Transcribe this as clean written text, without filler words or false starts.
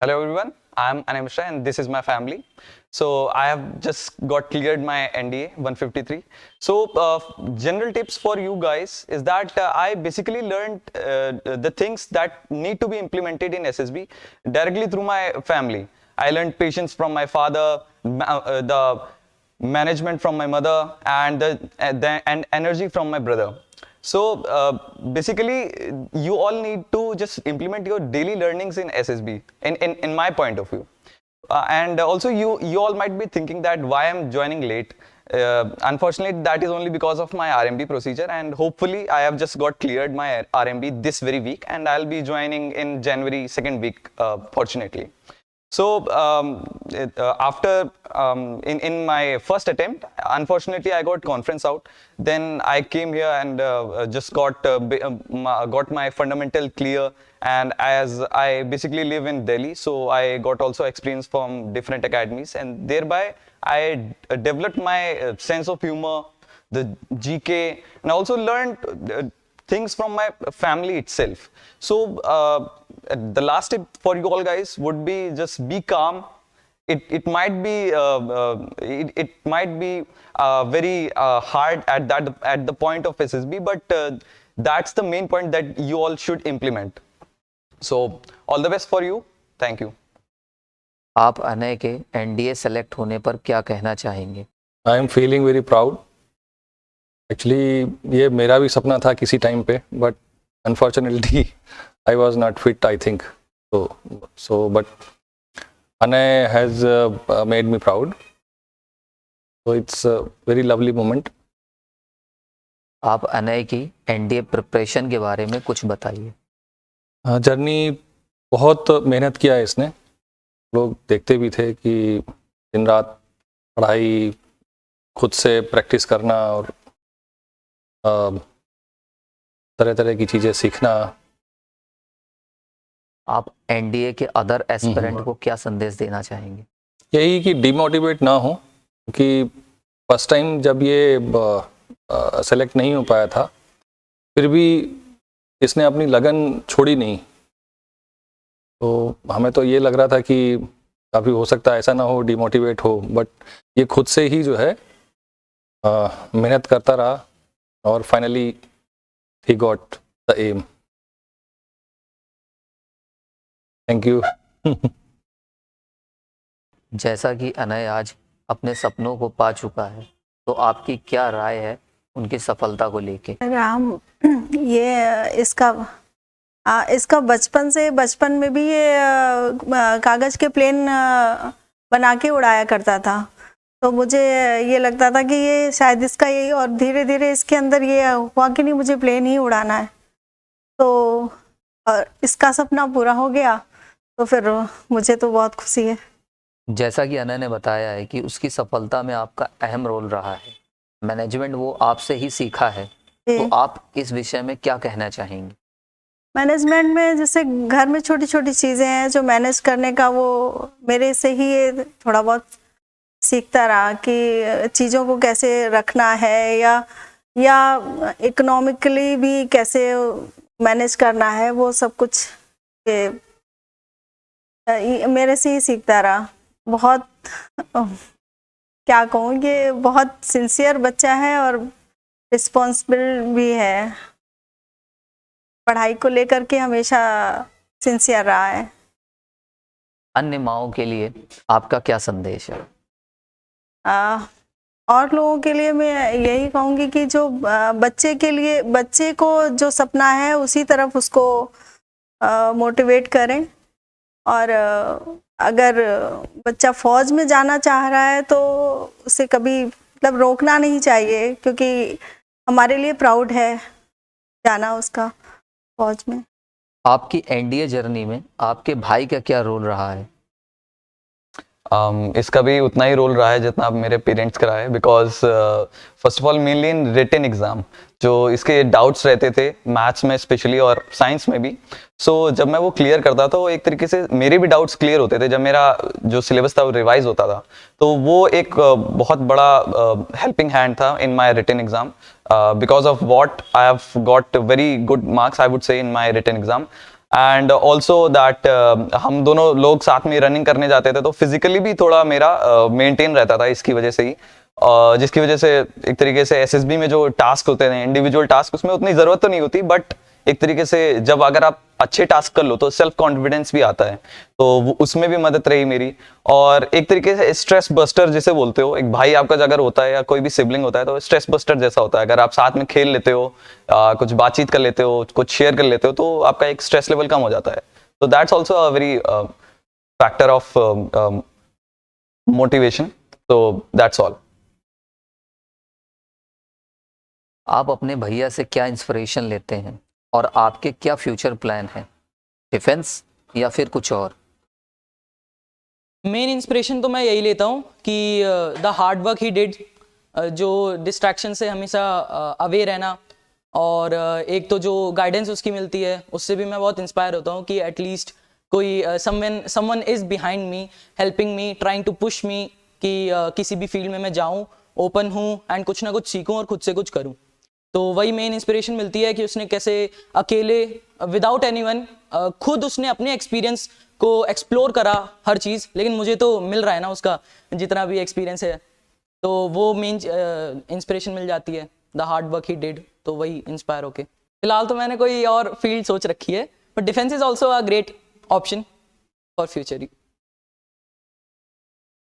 Hello everyone, I'm Anay Mishra and this is my family. So I have just got cleared my NDA 153. So general tips for you guys is that I basically learned the things that need to be implemented in SSB directly through my family. I learned patience from my father, the management from my mother, and and energy from my brother. So basically, you all need to just implement your daily learnings in SSB, in my point of view. And also, you all might be thinking that why I'm joining late. Unfortunately, that is only because of my RMB procedure, and hopefully, I have just got cleared my RMB this very week, and I'll be joining in January second week, fortunately. So after in my first attempt, unfortunately I got conference out. Then I came here and just got my fundamental clear. And as I basically live in Delhi, so I got also experience from different academies, and thereby I developed my sense of humor, the GK, and also learned things from my family itself. So the last tip for you all guys would be just be calm. It might be very hard at the point of SSB, but that's the main point that you all should implement. So all the best for you. Thank you. आप अनय के NDA select होने पर क्या कहना चाहेंगे? I am feeling very proud. Actually ये मेरा भी सपना था किसी टाइम पे, but unfortunately I was not fit, I think so but Anay has made me proud, so it's a very lovely moment. आप अनय की एनडीए प्रिपरेशन के बारे में कुछ बताइए. जर्नी बहुत मेहनत किया है इसने. लोग देखते भी थे कि दिन रात पढ़ाई, खुद से प्रैक्टिस करना और तरह तरह की चीज़ें सीखना. आप एनडीए के अदर एस्पिरेंट को क्या संदेश देना चाहेंगे? यही कि डिमोटिवेट ना हो, क्योंकि फर्स्ट टाइम जब ये सेलेक्ट नहीं हो पाया था, फिर भी इसने अपनी लगन छोड़ी नहीं. तो हमें तो ये लग रहा था कि काफ़ी हो सकता है ऐसा ना हो, डिमोटिवेट हो, बट ये खुद से ही जो है मेहनत करता रहा और finally he got the aim. Thank you. जैसा कि अनय आज अपने सपनों को पा चुका है, तो आपकी क्या राय है उनकी सफलता को लेके? राम, ये इसका बचपन में भी ये कागज के प्लेन बना के उड़ाया करता था. तो मुझे ये लगता था कि ये शायद इसका यही, और धीरे धीरे इसके अंदर ये हुआ कि नहीं, मुझे प्लेन ही उड़ाना है. तो और इसका सपना पूरा हो गया, तो फिर मुझे तो बहुत खुशी है. जैसा कि अनय ने बताया है कि उसकी सफलता में आपका अहम रोल रहा है. मैनेजमेंट वो आपसे ही सीखा है, तो आप इस विषय में क्या कहना चाहेंगे? मैनेजमेंट में जैसे घर में छोटी छोटी चीज़ें हैं जो मैनेज करने का, वो मेरे से ही ये थोड़ा बहुत सीखता रहा कि चीज़ों को कैसे रखना है, या इकोनॉमिकली भी कैसे मैनेज करना है, वो सब कुछ मेरे से ही सीखता रहा. बहुत क्या कहूँ, ये बहुत सिंसियर बच्चा है और रिस्पॉन्सिबल भी है. पढ़ाई को लेकर के हमेशा सिंसियर रहा है. अन्य माओं के लिए आपका क्या संदेश है? और लोगों के लिए मैं यही कहूँगी कि जो बच्चे को जो सपना है उसी तरफ उसको मोटिवेट करें. और अगर बच्चा फौज में जाना चाह रहा है तो उसे कभी मतलब रोकना नहीं चाहिए, क्योंकि हमारे लिए प्राउड है जाना उसका फौज में. आपकी एनडीए जर्नी में आपके भाई का क्या रोल रहा है? इसका भी उतना ही रोल रहा है जितना अब मेरे पेरेंट्स का रहा है, because first of all mainly in written exam जो इसके डाउट्स रहते थे मैथ्स में स्पेशली और साइंस में भी. सो जब मैं वो क्लियर करता था, तो एक तरीके से मेरे भी डाउट्स क्लियर होते थे. जब मेरा जो सिलेबस था वो रिवाइज होता था, तो वो एक बहुत बड़ा हेल्पिंग हैंड था in my written exam. Because of what I have got very good marks, I would say, in my written exam. And also that हम दोनों लोग साथ में रनिंग करने जाते थे, तो फिजिकली भी थोड़ा मेरा मेंटेन रहता था इसकी वजह से ही, जिसकी वजह से एक तरीके से एसएसबी में जो टास्क होते हैं इंडिविजुअल टास्क, उसमें उतनी ज़रूरत तो नहीं होती, बट एक तरीके से जब अगर आप अच्छे टास्क कर लो तो सेल्फ कॉन्फिडेंस भी आता है, तो उसमें भी मदद रही मेरी। और एक तरीके से स्ट्रेस बस्टर जिसे बोलते हो, एक भाई आपका अगर होता है या कोई भी सिबलिंग होता है तो स्ट्रेस बस्टर जैसा होता है। अगर आप साथ में खेल लेते हो, कुछ बातचीत कर लेते हो, कुछ शेयर कर लेते हो, तो आपका एक स्ट्रेस लेवल कम हो जाता है। तो that's also a very factor of motivation. तो दैट्स ऑल। आप अपने भैया से क्या इंस्पिरेशन लेते हैं और आपके क्या फ्यूचर प्लान हैं, डिफेंस या फिर कुछ और? मेन इंस्पिरेशन तो मैं यही लेता हूँ कि the hard work he did, जो डिस्ट्रैक्शन से हमेशा अवे रहना, और एक तो जो गाइडेंस उसकी मिलती है उससे भी मैं बहुत इंस्पायर होता हूँ कि एटलीस्ट कोई someone is behind me, helping me, trying to push me, कि किसी भी फील्ड में मैं जाऊँ, ओपन हूँ एंड कुछ ना कुछ सीखूँ और खुद से कुछ करूँ। तो वही मेन इंस्पिरेशन मिलती है कि उसने कैसे अकेले विदाउट एनीवन खुद उसने अपने एक्सपीरियंस को एक्सप्लोर करा हर चीज़, लेकिन मुझे तो मिल रहा है ना उसका जितना भी एक्सपीरियंस है, तो वो मेन इंस्पिरेशन मिल जाती है, the hard work he did. तो वही इंस्पायर होके फिलहाल तो मैंने कोई और फील्ड सोच रखी है, but defence is also a great option for future.